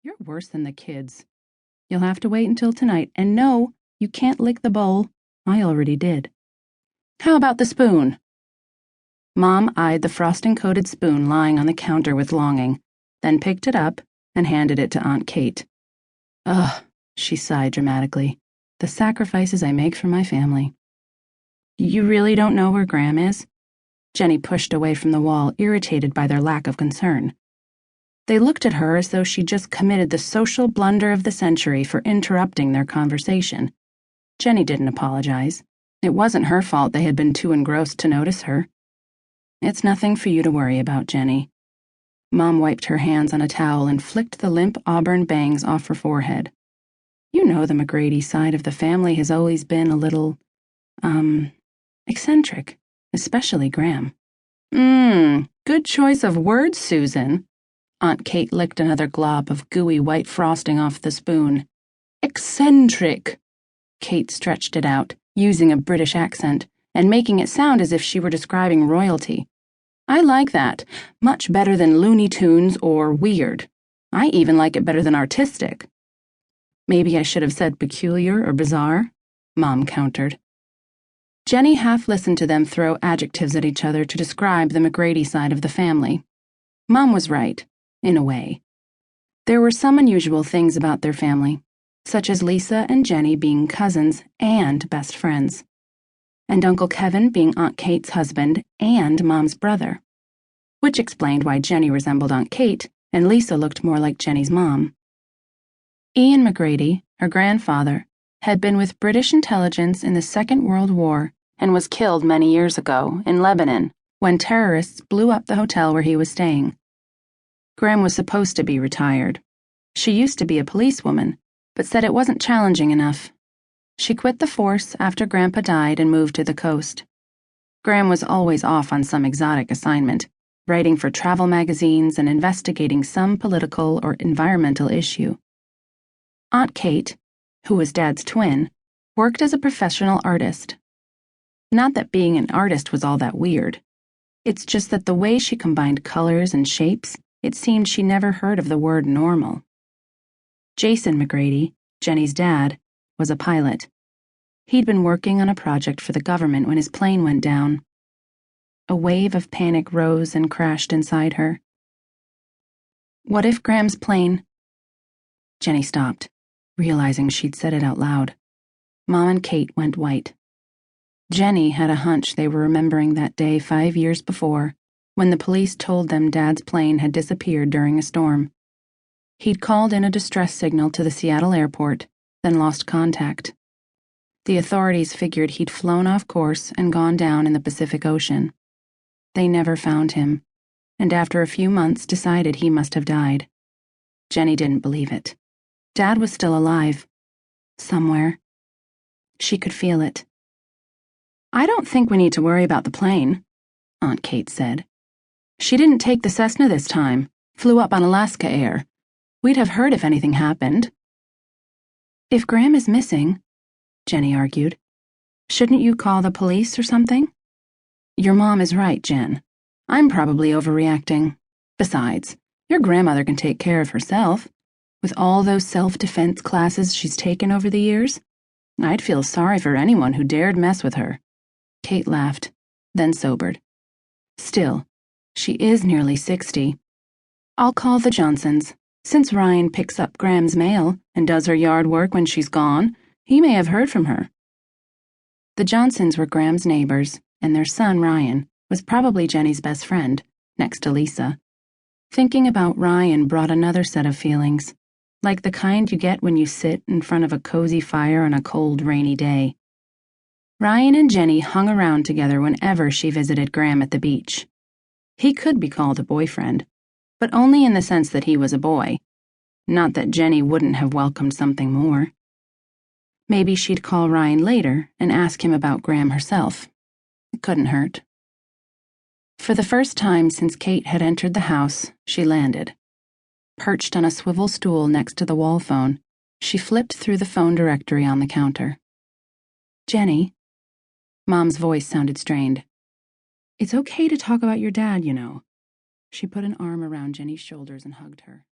You're worse than the kids. You'll have to wait until tonight, and no, you can't lick the bowl. I already did. How about the spoon? Mom eyed the frosting-coated spoon lying on the counter with longing, then picked it up and handed it to Aunt Kate. Ugh, she sighed dramatically. The sacrifices I make for my family. You really don't know where Graham is? Jennie pushed away from the wall, irritated by their lack of concern. They looked at her as though she'd just committed the social blunder of the century for interrupting their conversation. Jennie didn't apologize. It wasn't her fault they had been too engrossed to notice her. It's nothing for you to worry about, Jennie. Mom wiped her hands on a towel and flicked the limp auburn bangs off her forehead. You know the McGrady side of the family has always been a little, eccentric, especially Graham. Good choice of words, Susan. Aunt Kate licked another glob of gooey white frosting off the spoon. Eccentric. Kate stretched it out, using a British accent, and making it sound as if she were describing royalty. I like that, much better than Looney Tunes or weird. I even like it better than artistic. Maybe I should have said peculiar or bizarre, Mom countered. Jennie half listened to them throw adjectives at each other to describe the McGrady side of the family. Mom was right, in a way. There were some unusual things about their family, such as Lisa and Jennie being cousins and best friends, and Uncle Kevin being Aunt Kate's husband and Mom's brother, which explained why Jennie resembled Aunt Kate and Lisa looked more like Jennie's mom. Ian McGrady, her grandfather, had been with British intelligence in the Second World War and was killed many years ago in Lebanon when terrorists blew up the hotel where he was staying. Graham was supposed to be retired. She used to be a policewoman, but said it wasn't challenging enough. She quit the force after Grandpa died and moved to the coast. Graham was always off on some exotic assignment, writing for travel magazines and investigating some political or environmental issue. Aunt Kate, who was Dad's twin, worked as a professional artist. Not that being an artist was all that weird. It's just that the way she combined colors and shapes, it seemed she never heard of the word normal. Jason McGrady, Jennie's dad, was a pilot. He'd been working on a project for the government when his plane went down. A wave of panic rose and crashed inside her. What if Graham's plane... Jennie stopped, realizing she'd said it out loud. Mom and Kate went white. Jennie had a hunch they were remembering that day 5 years before, when the police told them Dad's plane had disappeared during a storm. He'd called in a distress signal to the Seattle airport, then lost contact. The authorities figured he'd flown off course and gone down in the Pacific Ocean. They never found him, and after a few months decided he must have died. Jennie didn't believe it. Dad was still alive. Somewhere. She could feel it. I don't think we need to worry about the plane, Aunt Kate said. She didn't take the Cessna this time, flew up on Alaska Air. We'd have heard if anything happened. If Graham is missing, Jennie argued, shouldn't you call the police or something? Your mom is right, Jen. I'm probably overreacting. Besides, your grandmother can take care of herself. With all those self-defense classes she's taken over the years, I'd feel sorry for anyone who dared mess with her. Kate laughed, then sobered. Still, she is nearly 60. I'll call the Johnsons. Since Ryan picks up Graham's mail and does her yard work when she's gone, he may have heard from her. The Johnsons were Graham's neighbors, and their son, Ryan, was probably Jennie's best friend, next to Lisa. Thinking about Ryan brought another set of feelings, like the kind you get when you sit in front of a cozy fire on a cold, rainy day. Ryan and Jennie hung around together whenever she visited Graham at the beach. He could be called a boyfriend, but only in the sense that he was a boy. Not that Jennie wouldn't have welcomed something more. Maybe she'd call Ryan later and ask him about Graham herself. It couldn't hurt. For the first time since Kate had entered the house, she landed. Perched on a swivel stool next to the wall phone, she flipped through the phone directory on the counter. Jennie? Mom's voice sounded strained. It's okay to talk about your dad, you know. She put an arm around Jennie's shoulders and hugged her.